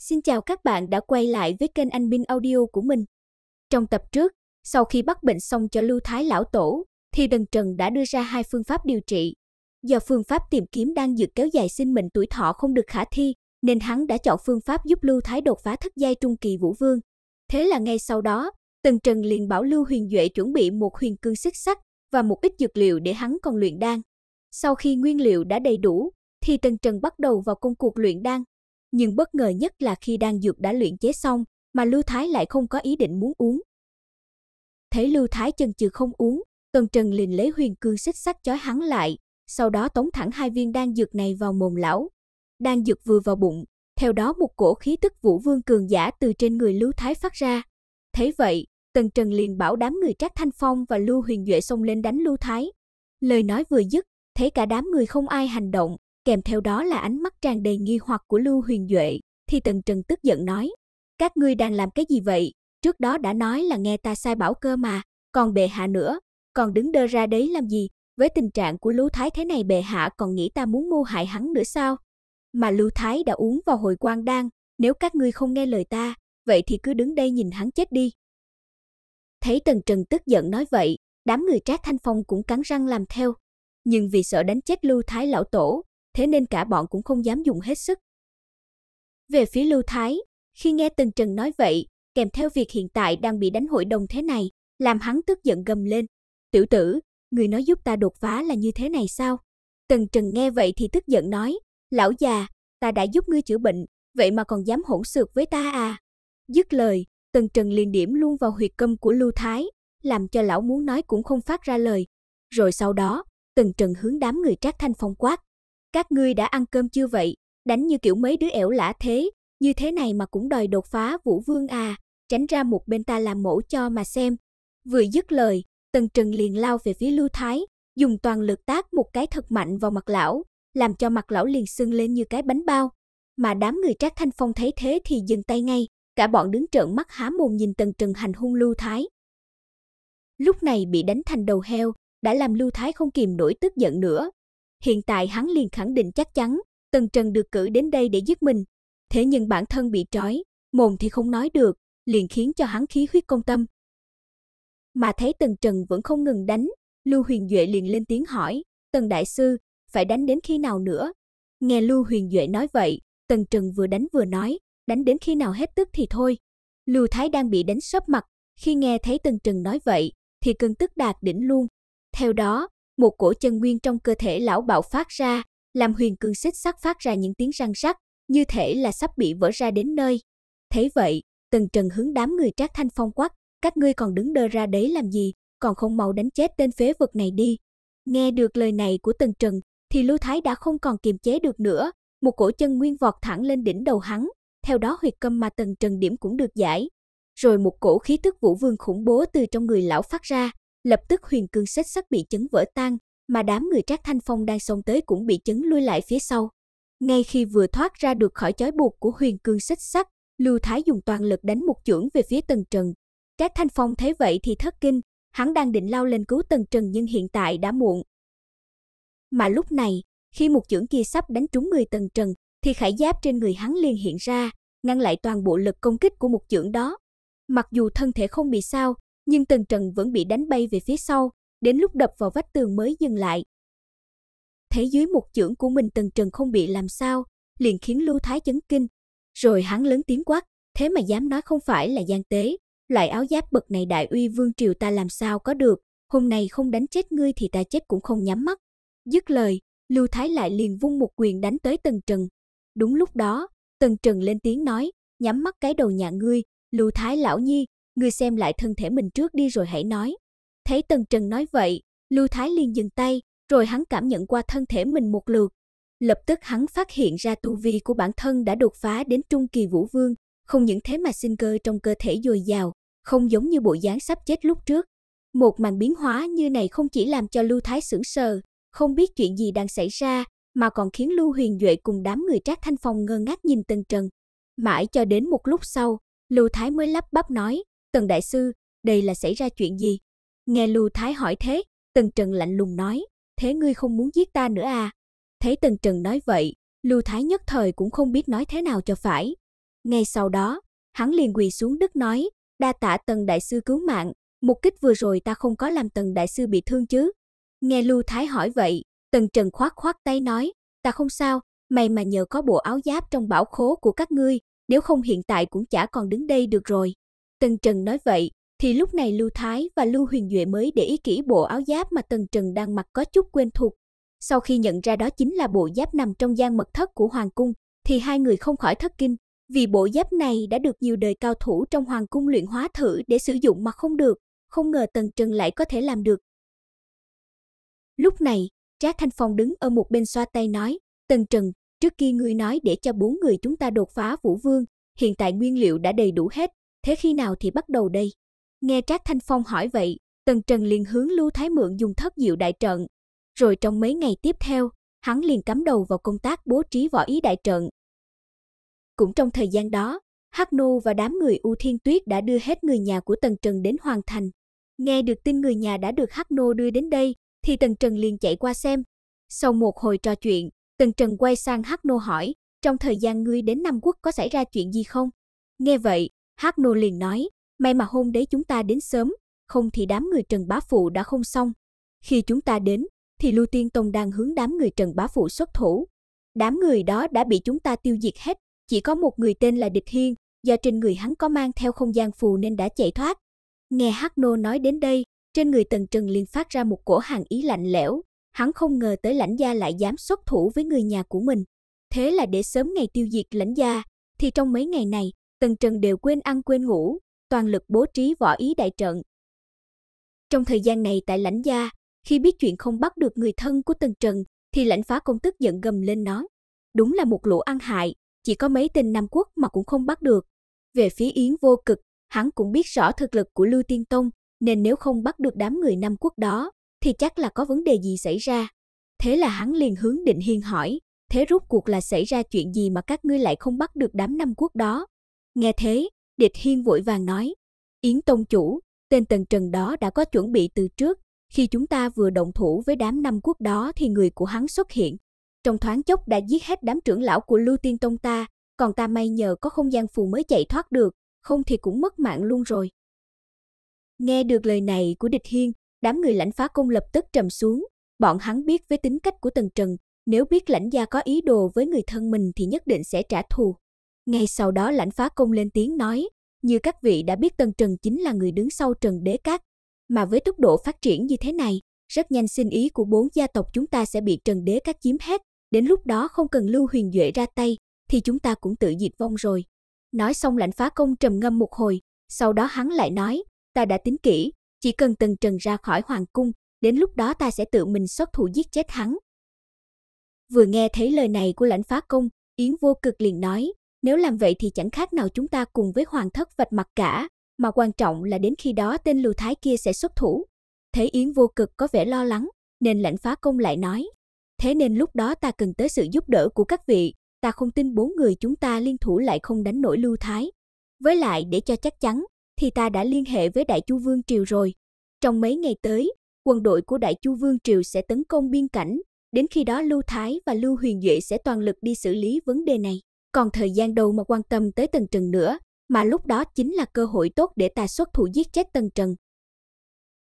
Xin chào các bạn đã quay lại với kênh Anh Minh Audio của mình. Trong tập trước, sau khi bắt bệnh xong cho Lưu Thái lão tổ, thì Tần Trần đã đưa ra 2 phương pháp điều trị. Do phương pháp tìm kiếm đan dược kéo dài sinh mệnh tuổi thọ không được khả thi, nên hắn đã chọn phương pháp giúp Lưu Thái đột phá thất giai trung kỳ vũ vương. Thế là ngay sau đó, Tần Trần liền bảo Lưu Huyền Duệ chuẩn bị một huyền cương xích sắt và một ít dược liệu để hắn còn luyện đan. Sau khi nguyên liệu đã đầy đủ, thì Tần Trần bắt đầu vào công cuộc luyện đan. Nhưng bất ngờ nhất là khi đan dược đã luyện chế xong, mà Lưu Thái lại không có ý định muốn uống. Thấy Lưu Thái chần chừ không uống, Tần Trần liền lấy huyền cương xích sắt trói hắn lại, sau đó tống thẳng 2 viên đan dược này vào mồm lão. Đan dược vừa vào bụng, theo đó một cổ khí tức vũ vương cường giả từ trên người Lưu Thái phát ra. Thấy vậy, Tần Trần liền bảo đám người Trác Thanh Phong và Lưu Huyền Duệ xông lên đánh Lưu Thái. Lời nói vừa dứt, thấy cả đám người không ai hành động, kèm theo đó là ánh mắt tràn đầy nghi hoặc của Lưu Huyền Duệ, thì Tần Trần tức giận nói: "Các ngươi đang làm cái gì vậy? Trước đó đã nói là nghe ta sai bảo cơ mà, còn bệ hạ nữa, còn đứng đơ ra đấy làm gì? Với tình trạng của Lưu Thái thế này bệ hạ còn nghĩ ta muốn mưu hại hắn nữa sao? Mà Lưu Thái đã uống vào hồi quang đan, nếu các ngươi không nghe lời ta, vậy thì cứ đứng đây nhìn hắn chết đi." Thấy Tần Trần tức giận nói vậy, đám người Trác Thanh Phong cũng cắn răng làm theo. Nhưng vì sợ đánh chết Lưu Thái lão tổ, thế nên cả bọn cũng không dám dùng hết sức. Về phía Lưu Thái, khi nghe Tần Trần nói vậy, kèm theo việc hiện tại đang bị đánh hội đồng thế này, làm hắn tức giận gầm lên: "Tiểu tử, người nói giúp ta đột phá là như thế này sao?" Tần Trần nghe vậy thì tức giận nói: "Lão già, ta đã giúp ngươi chữa bệnh, vậy mà còn dám hỗn xược với ta à?" Dứt lời, Tần Trần liền điểm luôn vào huyệt câm của Lưu Thái, làm cho lão muốn nói cũng không phát ra lời. Rồi sau đó, Tần Trần hướng đám người Trác Thanh Phong quát: "Các ngươi đã ăn cơm chưa vậy? Đánh như kiểu mấy đứa ẻo lả thế, như thế này mà cũng đòi đột phá vũ vương à, tránh ra một bên ta làm mẫu cho mà xem." Vừa dứt lời, Tần Trần liền lao về phía Lưu Thái, dùng toàn lực tát một cái thật mạnh vào mặt lão, làm cho mặt lão liền sưng lên như cái bánh bao. Mà đám người Trác Thanh Phong thấy thế thì dừng tay ngay, cả bọn đứng trợn mắt há mồm nhìn Tần Trần hành hung Lưu Thái. Lúc này bị đánh thành đầu heo, đã làm Lưu Thái không kìm nổi tức giận nữa. Hiện tại hắn liền khẳng định chắc chắn, Tần Trần được cử đến đây để giết mình. Thế nhưng bản thân bị trói, mồm thì không nói được, liền khiến cho hắn khí huyết công tâm. Mà thấy Tần Trần vẫn không ngừng đánh, Lưu Huyền Duệ liền lên tiếng hỏi: "Tần đại sư, phải đánh đến khi nào nữa?" Nghe Lưu Huyền Duệ nói vậy, Tần Trần vừa đánh vừa nói: "Đánh đến khi nào hết tức thì thôi." Lưu Thái đang bị đánh sấp mặt, khi nghe thấy Tần Trần nói vậy, thì cơn tức đạt đỉnh luôn. Theo đó, một cổ chân nguyên trong cơ thể lão bạo phát ra, làm huyền cương xích sắt phát ra những tiếng răng rắc, như thể là sắp bị vỡ ra đến nơi. Thấy vậy, Tần Trần hướng đám người Trác Thanh Phong quát: "Các ngươi còn đứng đơ ra đấy làm gì, còn không mau đánh chết tên phế vật này đi." Nghe được lời này của Tần Trần, thì Lưu Thái đã không còn kiềm chế được nữa, một cổ chân nguyên vọt thẳng lên đỉnh đầu hắn, theo đó huyệt câm mà Tần Trần điểm cũng được giải. Rồi một cổ khí tức vũ vương khủng bố từ trong người lão phát ra, lập tức huyền cương xích sắt bị chấn vỡ tan, mà đám người Trác Thanh Phong đang xông tới cũng bị chấn lui lại phía sau. Ngay khi vừa thoát ra được khỏi chói buộc của huyền cương xích sắt, Lưu Thái dùng toàn lực đánh một chưởng về phía Tần Trần. Trác Thanh Phong thấy vậy thì thất kinh, hắn đang định lao lên cứu Tần Trần nhưng hiện tại đã muộn. Mà lúc này, khi một chưởng kia sắp đánh trúng người Tần Trần, thì khải giáp trên người hắn liền hiện ra, ngăn lại toàn bộ lực công kích của một chưởng đó. Mặc dù thân thể không bị sao, nhưng Tần Trần vẫn bị đánh bay về phía sau, đến lúc đập vào vách tường mới dừng lại. Thấy dưới một chưởng của mình Tần Trần không bị làm sao, liền khiến Lưu Thái chấn kinh. Rồi hắn lớn tiếng quát: "Thế mà dám nói không phải là gian tế, loại áo giáp bậc này đại uy vương triều ta làm sao có được, hôm nay không đánh chết ngươi thì ta chết cũng không nhắm mắt." Dứt lời, Lưu Thái lại liền vung một quyền đánh tới Tần Trần. Đúng lúc đó, Tần Trần lên tiếng nói: "Nhắm mắt cái đầu nhà ngươi, Lưu Thái lão nhi, ngươi xem lại thân thể mình trước đi rồi hãy nói." Thấy Tần Trần nói vậy, Lưu Thái liền dừng tay, rồi hắn cảm nhận qua thân thể mình một lượt. Lập tức hắn phát hiện ra tu vi của bản thân đã đột phá đến trung kỳ vũ vương, không những thế mà sinh cơ trong cơ thể dồi dào, không giống như bộ dáng sắp chết lúc trước. Một màn biến hóa như này không chỉ làm cho Lưu Thái sững sờ, không biết chuyện gì đang xảy ra, mà còn khiến Lưu Huyền Duệ cùng đám người Trác Thanh Phong ngơ ngác nhìn Tần Trần. Mãi cho đến một lúc sau, Lưu Thái mới lắp bắp nói: "Tần đại sư, đây là xảy ra chuyện gì?" Nghe Lưu Thái hỏi thế, Tần Trần lạnh lùng nói: "Thế ngươi không muốn giết ta nữa à?" Thấy Tần Trần nói vậy, Lưu Thái nhất thời cũng không biết nói thế nào cho phải. Ngay sau đó, hắn liền quỳ xuống đất nói, đa tạ Tần đại sư cứu mạng, một kích vừa rồi ta không có làm Tần đại sư bị thương chứ? Nghe Lưu Thái hỏi vậy, Tần Trần khoát khoát tay nói, ta không sao, may mà nhờ có bộ áo giáp trong bảo khố của các ngươi, nếu không hiện tại cũng chả còn đứng đây được rồi. Tần Trần nói vậy, thì lúc này Lưu Thái và Lưu Huyền Duệ mới để ý kỹ bộ áo giáp mà Tần Trần đang mặc có chút quen thuộc. Sau khi nhận ra đó chính là bộ giáp nằm trong gian mật thất của Hoàng cung, thì hai người không khỏi thất kinh, vì bộ giáp này đã được nhiều đời cao thủ trong Hoàng cung luyện hóa thử để sử dụng mà không được, không ngờ Tần Trần lại có thể làm được. Lúc này, Trác Thanh Phong đứng ở một bên xoa tay nói, Tần Trần, trước kia ngươi nói để cho 4 người chúng ta đột phá Vũ Vương, hiện tại nguyên liệu đã đầy đủ hết, thế khi nào thì bắt đầu đây? Nghe Trác Thanh Phong hỏi vậy, Tần Trần liền hướng Lưu Thái mượn dùng thất diệu đại trận. Rồi trong mấy ngày tiếp theo, hắn liền cắm đầu vào công tác bố trí võ ý đại trận. Cũng trong thời gian đó, Hắc Nô và đám người U Thiên Tuyết đã đưa hết người nhà của Tần Trần đến Hoàng Thành. Nghe được tin người nhà đã được Hắc Nô đưa đến đây, thì Tần Trần liền chạy qua xem. Sau một hồi trò chuyện, Tần Trần quay sang Hắc Nô hỏi, trong thời gian ngươi đến Nam Quốc có xảy ra chuyện gì không? Nghe vậy, Hắc Nô liền nói, may mà hôm đấy chúng ta đến sớm, không thì đám người Trần Bá Phụ đã không xong. Khi chúng ta đến, thì Lưu Tiên Tông đang hướng đám người Trần Bá Phụ xuất thủ. Đám người đó đã bị chúng ta tiêu diệt hết, chỉ có một người tên là Địch Hiên, do trên người hắn có mang theo không gian phù nên đã chạy thoát. Nghe Hắc Nô nói đến đây, trên người Tần Trần liền phát ra một cổ hàn ý lạnh lẽo, hắn không ngờ tới Lãnh gia lại dám xuất thủ với người nhà của mình. Thế là để sớm ngày tiêu diệt Lãnh gia, thì trong mấy ngày này, Tần Trần đều quên ăn quên ngủ, toàn lực bố trí võ ý đại trận. Trong thời gian này tại Lãnh gia, khi biết chuyện không bắt được người thân của Tần Trần, thì Lãnh Phá Công tức giận gầm lên nói, đúng là một lũ ăn hại, chỉ có mấy tên Nam Quốc mà cũng không bắt được. Về phía Yến Vô Cực, hắn cũng biết rõ thực lực của Lưu Tiên Tông, nên nếu không bắt được đám người Nam Quốc đó, thì chắc là có vấn đề gì xảy ra. Thế là hắn liền hướng Định Hiên hỏi, thế rốt cuộc là xảy ra chuyện gì mà các ngươi lại không bắt được đám Nam Quốc đó? Nghe thế, Địch Hiên vội vàng nói, Yến Tông chủ, tên Tần Trần đó đã có chuẩn bị từ trước, khi chúng ta vừa động thủ với đám Nam Quốc đó thì người của hắn xuất hiện. Trong thoáng chốc đã giết hết đám trưởng lão của Lưu Tiên Tông ta, còn ta may nhờ có không gian phù mới chạy thoát được, không thì cũng mất mạng luôn rồi. Nghe được lời này của Địch Hiên, đám người Lãnh Phá Công lập tức trầm xuống, bọn hắn biết với tính cách của Tần Trần, nếu biết Lãnh gia có ý đồ với người thân mình thì nhất định sẽ trả thù. Ngay sau đó Lãnh Phá Công lên tiếng nói, như các vị đã biết Tần Trần chính là người đứng sau Trần Đế Các, mà với tốc độ phát triển như thế này, rất nhanh sinh ý của 4 gia tộc chúng ta sẽ bị Trần Đế Các chiếm hết, đến lúc đó không cần Lưu Huyền Duệ ra tay, thì chúng ta cũng tự diệt vong rồi. Nói xong Lãnh Phá Công trầm ngâm một hồi, sau đó hắn lại nói, ta đã tính kỹ, chỉ cần Tần Trần ra khỏi Hoàng cung, đến lúc đó ta sẽ tự mình xuất thủ giết chết hắn. Vừa nghe thấy lời này của Lãnh Phá Công, Yến Vô Cực liền nói, nếu làm vậy thì chẳng khác nào chúng ta cùng với Hoàng thất vạch mặt cả, mà quan trọng là đến khi đó tên Lưu Thái kia sẽ xuất thủ. Thấy Yến Vô Cực có vẻ lo lắng, nên Lãnh Phá Công lại nói, thế nên lúc đó ta cần tới sự giúp đỡ của các vị, ta không tin 4 người chúng ta liên thủ lại không đánh nổi Lưu Thái. Với lại để cho chắc chắn, thì ta đã liên hệ với Đại Chu Vương Triều rồi. Trong mấy ngày tới, quân đội của Đại Chu Vương Triều sẽ tấn công biên cảnh, đến khi đó Lưu Thái và Lưu Huyền Duệ sẽ toàn lực đi xử lý vấn đề này. Còn thời gian đầu mà quan tâm tới Tần Trần nữa, mà lúc đó chính là cơ hội tốt để ta xuất thủ giết chết Tần Trần.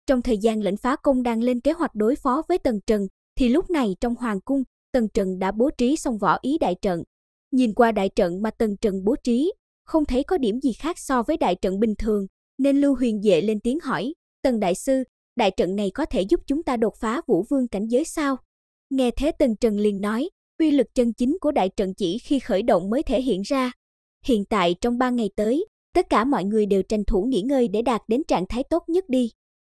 Trong thời gian Lãnh Phá Công đang lên kế hoạch đối phó với Tần Trần, thì lúc này trong Hoàng cung, Tần Trần đã bố trí xong võ ý đại trận. Nhìn qua đại trận mà Tần Trần bố trí, không thấy có điểm gì khác so với đại trận bình thường, nên Lưu Huyền Duệ lên tiếng hỏi, Tần đại sư, đại trận này có thể giúp chúng ta đột phá Vũ Vương cảnh giới sao? Nghe thế Tần Trần liền nói, uy lực chân chính của đại trận chỉ khi khởi động mới thể hiện ra. Hiện tại trong 3 ngày tới, tất cả mọi người đều tranh thủ nghỉ ngơi để đạt đến trạng thái tốt nhất đi.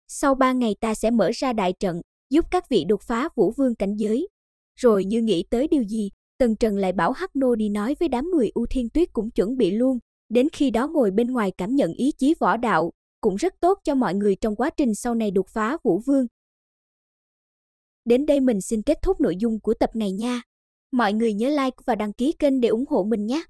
Sau 3 ngày ta sẽ mở ra đại trận, giúp các vị đột phá Vũ Vương cảnh giới. Rồi như nghĩ tới điều gì, Tần Trần lại bảo Hắc Nô đi nói với đám người U Thiên Tuyết cũng chuẩn bị luôn, đến khi đó ngồi bên ngoài cảm nhận ý chí võ đạo, cũng rất tốt cho mọi người trong quá trình sau này đột phá Vũ Vương. Đến đây mình xin kết thúc nội dung của tập này nha. Mọi người nhớ like và đăng ký kênh để ủng hộ mình nhé.